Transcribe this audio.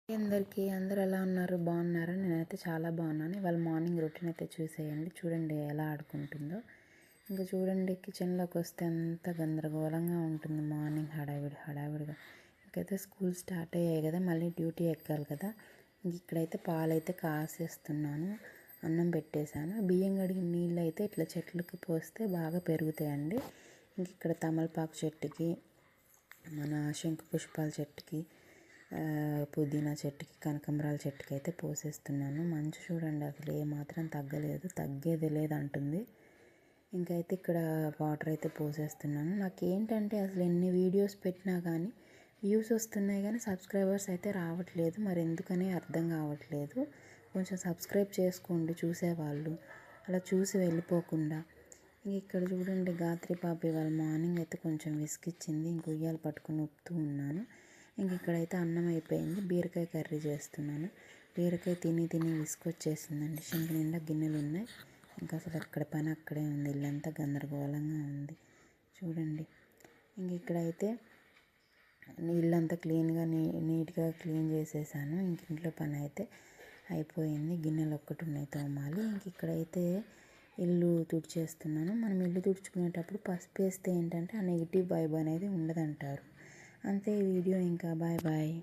అందరూ ఎలా ఉన్నారు? బాగున్నారా? నేనైతే చాలా బాగున్నాను. ఇవాళ మార్నింగ్ రొటీన్ అయితే చూసేయండి. చూడండి ఎలా ఆడుకుంటుందో. ఇంకా చూడండి కిచెన్లోకి వస్తే అంత గందరగోళంగా ఉంటుంది. మార్నింగ్ హడావిడిగా ఇంకైతే స్కూల్ స్టార్ట్ అయ్యాయి కదా, మళ్ళీ డ్యూటీ ఎక్కాలి కదా. ఇంక ఇక్కడైతే పాలైతే కాసేస్తున్నాను, అన్నం పెట్టేశాను. బియ్యం కడిగిన నీళ్ళు అయితే ఇట్లా చెట్లకి పోస్తే బాగా పెరుగుతాయండి. ఇంక ఇక్కడ తమలపాకు చెట్టుకి, మన శంకు పుష్పాల చెట్టుకి, పుదీనా చెట్టుకి, కనకంబరాల చెట్టుకి అయితే పోసేస్తున్నాను. మంచు చూడండి అసలు ఏమాత్రం తగ్గలేదు, తగ్గేది లేదంటుంది. ఇంకైతే ఇక్కడ వాటర్ అయితే పోసేస్తున్నాను. నాకేంటంటే అసలు ఎన్ని వీడియోస్ పెట్టినా కానీ వ్యూస్ వస్తున్నాయి కానీ సబ్స్క్రైబర్స్ అయితే రావట్లేదు. మరి ఎందుకనే అర్థం కావట్లేదు. కొంచెం సబ్స్క్రైబ్ చేసుకోండి చూసేవాళ్ళు, అలా చూసి వెళ్ళిపోకుండా. ఇక్కడ చూడండి గాత్రి పాప ఇవాళ మార్నింగ్ అయితే కొంచెం విసిగిచ్చింది. ఇంక ఉయ్యాలు పట్టుకుని ఊపుతూ ఉన్నాను. ఇంక ఇక్కడైతే అన్నం అయిపోయింది. బీరకాయ కర్రీ చేస్తున్నాను. బీరకాయ తిని విసుకొచ్చేసిందండి. సింక్ నిండా గిన్నెలు ఉన్నాయి. ఇంకా అసలు అక్కడ పని అక్కడే ఉంది. ఇల్లంతా గందరగోళంగా ఉంది చూడండి. ఇంక ఇక్కడైతే ఇల్లంతా క్లీన్గా నీట్గా క్లీన్ చేసేసాను. ఇంక ఇంట్లో పని అయితే అయిపోయింది. గిన్నెలు ఒక్కటి ఉన్నాయి తోమాలి. ఇంక ఇక్కడైతే ఇల్లు తుడిచేస్తున్నాను. మనం ఇల్లు తుడుచుకునేటప్పుడు పసుపు వేస్తే ఏంటంటే ఆ నెగిటివ్ వైబ్ అనేది ఉండదంటారు. అంతే ఈ వీడియో. ఇంకా బాయ్ బాయ్.